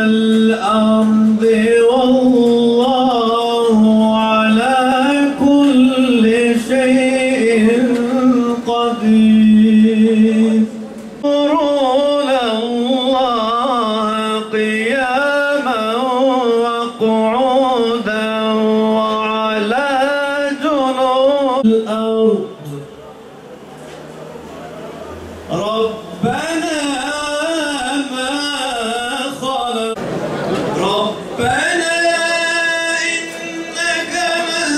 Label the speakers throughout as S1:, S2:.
S1: الأرض والله على كل شيء قدير يذكرون الله قياما وقعودا وعلى جنوب الأرض ربنا ما خلق ربنا إنك من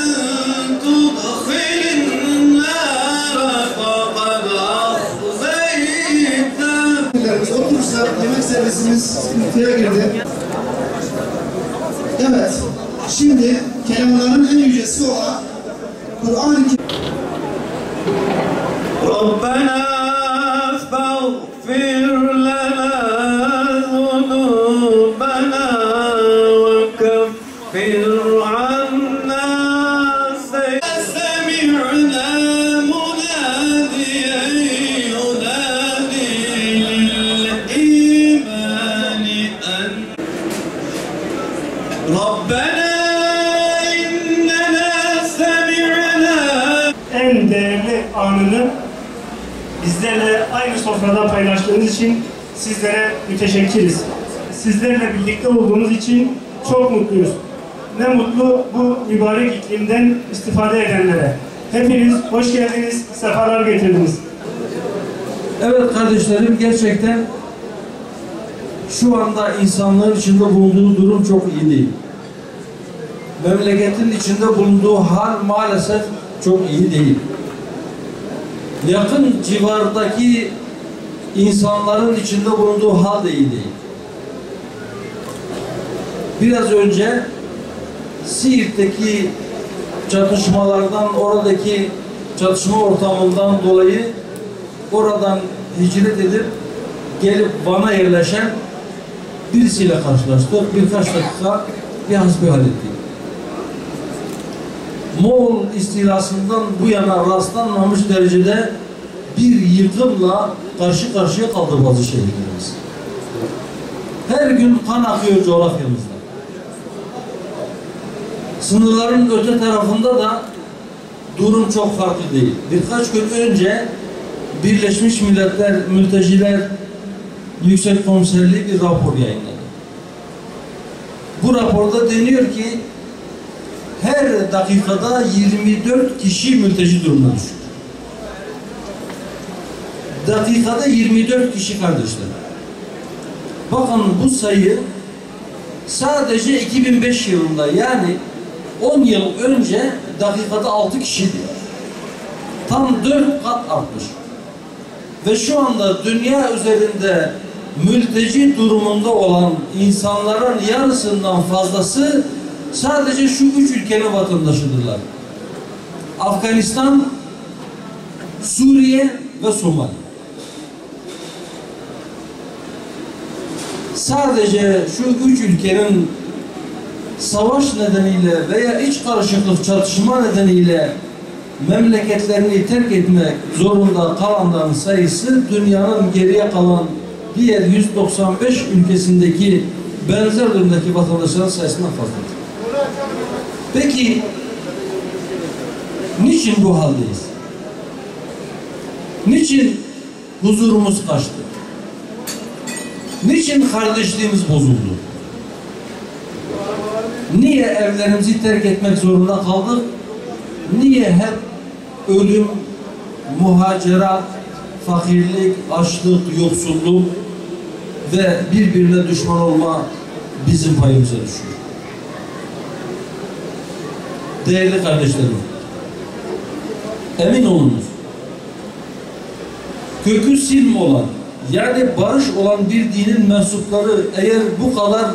S1: تدخل النار فقد أخزيته.
S2: Oturursa yemek servisimiz sıkıntıya girdi. Evet, şimdi kelamların en yücesi olan Kur'an-ı Kerim.
S1: ربنا فاغفر لنا ذنوبنا وكفر عنا سمعنا مناديا ينادي للإيمان أن ربنا إننا سمعنا.
S3: En değerli anını bizlerle aynı sofrada paylaştığınız için sizlere müteşekkiriz. Sizlerle birlikte olduğumuz için çok mutluyuz. Ne mutlu bu mübarek iklimden istifade edenlere. Hepiniz hoş geldiniz, sefalar getirdiniz.
S4: Evet kardeşlerim, gerçekten şu anda insanların içinde bulunduğu durum çok iyi değil. Memleketin içinde bulunduğu hal maalesef çok iyi değil. Yakın civardaki insanların içinde bulunduğu hal da iyi değil. Biraz önce Siirt'teki çatışmalardan, oradaki çatışma ortamından dolayı oradan hicret edip gelip Van'a yerleşen birisiyle karşılaştık. Birkaç dakika bir hasbihal ettik. Moğol istilasından bu yana rastlanmamış derecede bir yıkımla karşı karşıya kaldı bazı şehirlerimiz. Her gün kan akıyor coğrafyamızda. Sınırların öte tarafında da durum çok farklı değil. Birkaç gün önce Birleşmiş Milletler Mülteciler Yüksek Komiserliği bir rapor yayınladı. Bu raporda deniyor ki her dakikada 24 kişi mülteci durumuna düşüyor. Dakikada 24 kişi kardeşler. Bakın bu sayı sadece 2005 yılında, yani 10 yıl önce dakikada 6 kişiydi. Tam 4 kat artmış. Ve şu anda dünya üzerinde mülteci durumunda olan insanların yarısından fazlası sadece şu 3 ülkenin vatandaşıdırlar. Afganistan, Suriye ve Somali. Sadece şu 3 ülkenin savaş nedeniyle veya iç karışıklık, çatışma nedeniyle memleketlerini terk etmek zorunda kalanların sayısı dünyanın geriye kalan diğer 195 ülkesindeki benzer durumdaki vatandaşların sayısından fazladır. Peki niçin bu haldeyiz? Niçin huzurumuz kaçtı? Niçin kardeşliğimiz bozuldu? Niye evlerimizi terk etmek zorunda kaldık? Niye hep ölüm, muhacerat, fakirlik, açlık, yoksulluk ve birbirine düşman olma bizim payımıza düşüyor? Değerli kardeşlerim, emin olunuz, kökü silm olan, yani barış olan bir dinin mensupları eğer bu kadar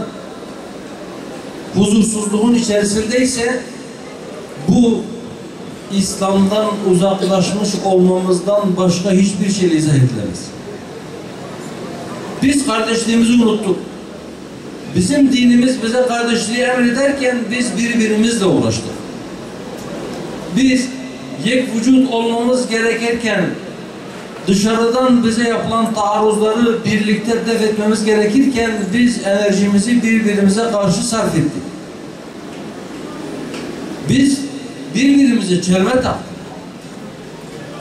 S4: huzursuzluğun içerisindeyse, bu İslam'dan uzaklaşmış olmamızdan başka hiçbir şey izah edilemez. Biz kardeşliğimizi unuttuk. Bizim dinimiz bize kardeşliği emrederken biz birbirimizle uğraştık. Biz yek vücut olmamız gerekirken dışarıdan bize yapılan taarruzları birlikte def etmemiz gerekirken biz enerjimizi birbirimize karşı sarf ettik. Biz birbirimize çelme taktık.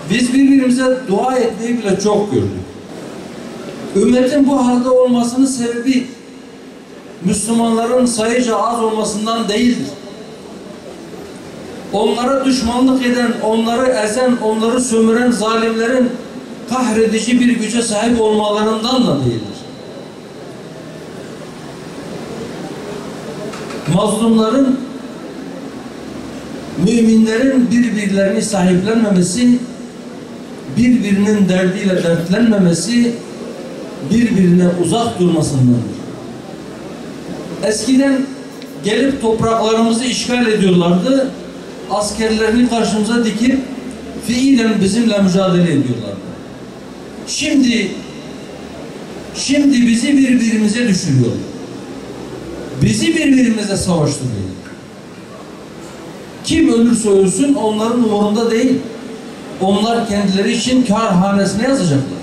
S4: Biz birbirimize dua etmeyi bile çok gördük. Ümmetin bu halde olmasının sebebi Müslümanların sayıca az olmasından değildir. Onlara düşmanlık eden, onları ezen, onları sömüren zalimlerin kahredici bir güce sahip olmalarından da değildir. Mazlumların, müminlerin birbirlerini sahiplenmemesi, birbirinin derdiyle dertlenmemesi, birbirine uzak durmasındandır. Eskiden gelip topraklarımızı işgal ediyorlardı, askerlerini karşımıza dikip fiilen bizimle mücadele ediyorlardı. Şimdi bizi birbirimize düşürüyor. Bizi birbirimize savaştırıyor. Kim ölürse ölsün onların umurunda değil. Onlar kendileri için kâr hanesine yazacaklar.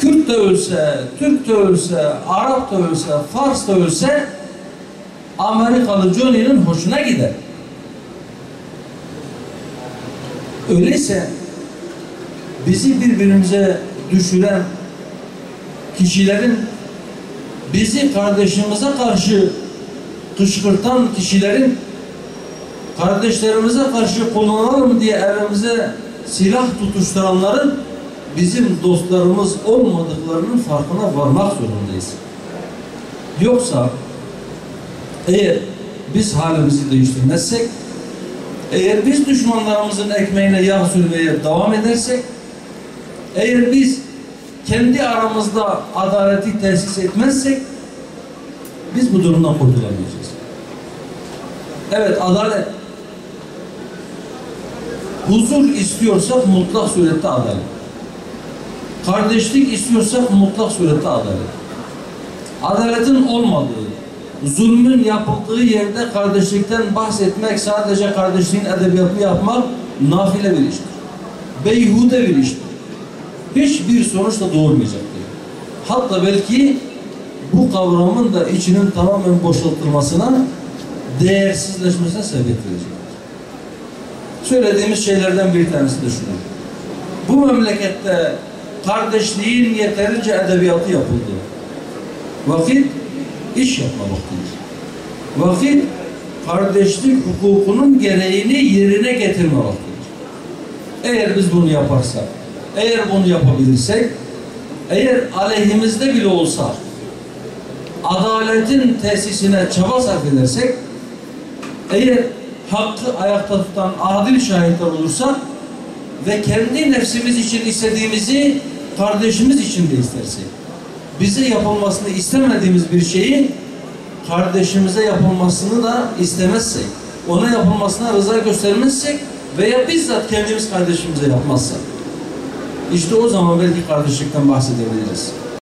S4: Kürt de ölse, Türk de ölse, Arap da ölse, Fars da ölse Amerikalı Johnny'nin hoşuna gider. Öyleyse bizi birbirimize düşüren kişilerin, bizi kardeşimize karşı kışkırtan kişilerin, kardeşlerimize karşı kullanalım diye elimize silah tutuşturanların bizim dostlarımız olmadıklarının farkına varmak zorundayız. Yoksa eğer biz halimizi değiştirmezsek, eğer biz düşmanlarımızın ekmeğine yağ sürmeye devam edersek, eğer biz kendi aramızda adaleti tesis etmezsek, biz bu durumdan kurtulamayacağız. Evet, adalet. Huzur istiyorsak mutlak surette adalet. Kardeşlik istiyorsak mutlak surette adalet. Adaletin olmadığı, zulmün yapıldığı yerde kardeşlikten bahsetmek, sadece kardeşliğin edebiyatını yapmak nafile bir iştir. Beyhude bir iştir. Hiçbir sonuç da doğurmayacaktır. Hatta belki bu kavramın da içinin tamamen boşaltılmasına, değersizleşmesine sebep verecektir. Söylediğimiz şeylerden bir tanesi de şudur. Bu memlekette kardeşliğin yeterince edebiyatı yapıldı. Vakit iş yapma vaktidir. Vakit kardeşlik hukukunun gereğini yerine getirme vaktidir. Eğer biz bunu yaparsak, eğer bunu yapabilirsek, eğer aleyhimizde bile olsa adaletin tesisine çaba sarf edersek, eğer hakkı ayakta tutan adil şahitler olursak ve kendi nefsimiz için istediğimizi kardeşimiz için de istersek, bize yapılmasını istemediğimiz bir şeyi kardeşimize yapılmasını da istemezsek, ona yapılmasına rıza göstermezsek veya bizzat kendimiz kardeşimize yapmazsak, işte o zaman belki kardeşlikten bahsedebiliriz.